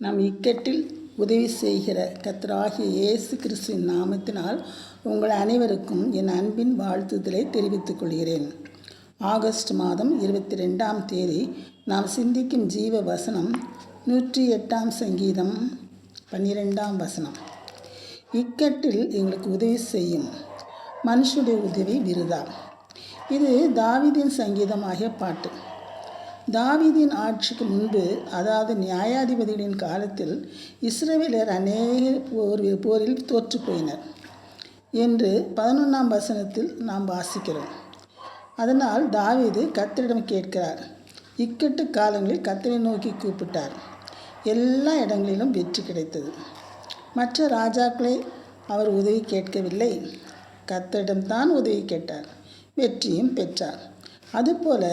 நம் இக்கட்டில் உதவி செய்கிற கர்த்தராகிய இயேசு கிறிஸ்துவின் நாமத்தினால் உங்கள் அனைவருக்கும் என் அன்பின் வாழ்த்துதலை தெரிவித்துக் கொள்கிறேன். ஆகஸ்ட் மாதம் 22ஆம் தேதி நாம் சிந்திக்கும் ஜீவ வசனம் 108ஆம் சங்கீதம் 12ஆம் வசனம். இக்கட்டில் எங்களுக்கு உதவி செய்யும் மனுஷனுடைய உதவி விருதா. இது தாவீதின் சங்கீதமாகிய பாட்டு. தாவீதின் ஆட்சிக்கு முன்பு, அதாவது நியாயாதிபதிகளின் காலத்தில், இஸ்ரவேலர் அநேக போரில் தோற்று போயினர் என்று 11ஆம் வசனத்தில் நாம் வாசிக்கிறோம். அதனால் தாவீது கர்த்தரிடம் கேட்கிறார். இக்கட்டு காலங்களில் கர்த்தரை நோக்கி கூப்பிட்டார். எல்லா இடங்களிலும் வெற்றி கிடைத்தது. மற்ற ராஜாக்களை அவர் உதவி கேட்கவில்லை, கர்த்தரிடம்தான் உதவி கேட்டார், வெற்றியும் பெற்றார். அதுபோல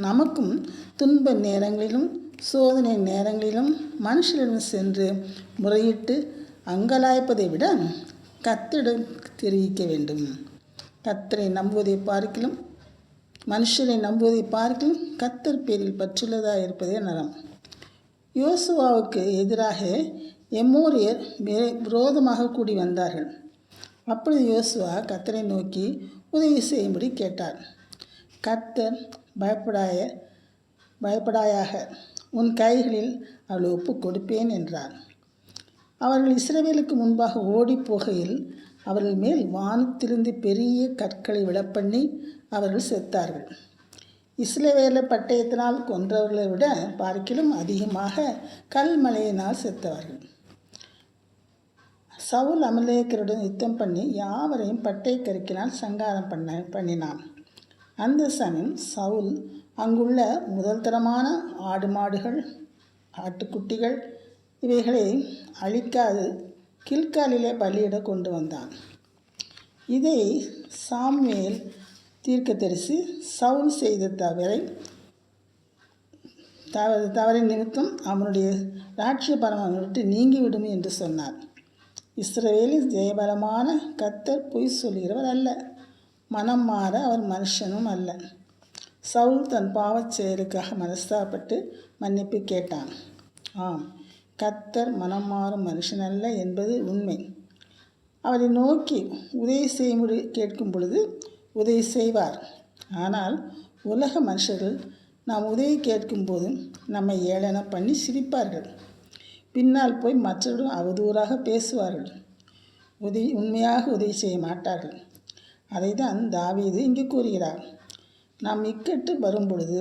நமக்கும் துன்ப நேரங்களிலும் சோதனை நேரங்களிலும் மனுஷரிடம் சென்று முறையிட்டு அங்கலாய்ப்பதை விட கர்த்தரிடம் தெரிவிக்க வேண்டும். கர்த்தரை நம்புவதை பார்க்கிலும் மனுஷரை நம்புவதை பார்க்கிலும் கர்த்தர் பேரில் பற்றுள்ளதாக இருப்பதே நலம். யோசுவாவுக்கு எதிராக எமோரியர் விரோதமாக கூடி வந்தார்கள். அப்பொழுது யோசுவா கர்த்தரை நோக்கி உதவி செய்யும்படி கேட்டார். கர்த்தர் பயப்படாயாக, உன் கைகளில் அவளை ஒப்பு கொடுப்பேன் என்றார். அவர்கள் இஸ்ரவேலுக்கு முன்பாக ஓடி போகையில் அவர்கள் மேல் வானத்திலிருந்து பெரிய கற்களை விழப்பண்ணி அவர்கள் செத்தார்கள். இஸ்ரவேலர் பட்டயத்தினால் கொன்றவர்களை விட பார்க்கிலும் அதிகமாக கல்மழையினால் செத்தவர்கள். சவுல் அமலேக்கருடன் யுத்தம் பண்ணி யாவரையும் பட்டய கருக்கினால் சங்காரம் பண்ணினான். அந்த சமயம் சவுல் அங்குள்ள முதல் தரமான ஆடு மாடுகள் ஆட்டுக்குட்டிகள் இவைகளை அழிக்காது கில்காலிலே பலியிட கொண்டு வந்தான். இதை சாமுவேல் தீர்க்கதரிசி சவுல் செய்த தவறின் நிமித்தம் அவனுடைய ராட்சிய பரமனை விட்டு நீங்கிவிடும் என்று சொன்னார். இஸ்ரவேலில் ஜெயபலமான கர்த்தர் பொய் சொல்கிறவர் அல்ல, மனம் மாற அவர் மனுஷனும் அல்ல. சவுல் தன் பாவச் செயலுக்காக மனஸ்தாபப்பட்டு மன்னிப்பு கேட்டான். ஆம், கர்த்தர் மனம் மாறும் மனுஷன் அல்ல என்பது உண்மை. அவரை நோக்கி உதவி செய்யும்படி கேட்கும் பொழுது உதவி செய்வார். ஆனால் உலக மனுஷர்கள் நாம் உதவி கேட்கும்போது நம்மை ஏளன பண்ணி சிரிப்பார்கள். பின்னால் போய் மற்றவர்கள் அவதூறாக பேசுவார்கள். உண்மையாக உதவி செய்ய மாட்டார்கள். அதை தான் தாவீது இங்கே கூறுகிறார். நாம் இக்கட்டு வரும் பொழுது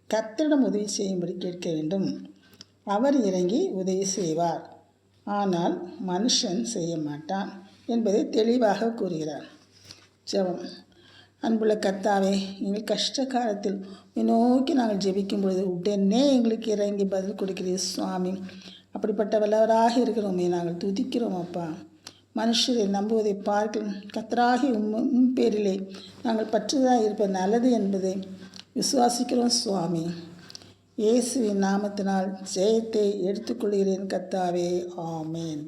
கர்த்தரிடம் உதவி செய்யும்படி கேட்க வேண்டும். அவர் இறங்கி உதவி செய்வார். ஆனால் மனுஷன் செய்ய மாட்டான் என்பதை தெளிவாக கூறுகிறார். ஜெபம். அன்புள்ள கர்த்தாவே, எங்கள் கஷ்ட காலத்தில் நோக்கி நாங்கள் ஜெபிக்கும் பொழுது உடனே எங்களுக்கு இறங்கி பதில் கொடுக்கிறீர் சுவாமி. அப்படிப்பட்ட வல்லவராக இருக்கிறோமே நாங்கள் துதிக்கிறோம் அப்பா. மனுஷரை நம்புவதை பார்க்க கர்த்தராகி உம் பேரிலே நாங்கள் பற்றுதலாக இருப்பது நல்லது என்பதை விசுவாசிக்கிறோம் சுவாமி. இயேசுவின் நாமத்தினால் ஜெயத்தை எடுத்துக்கொள்கிறேன் கர்த்தாவே. ஆமேன்.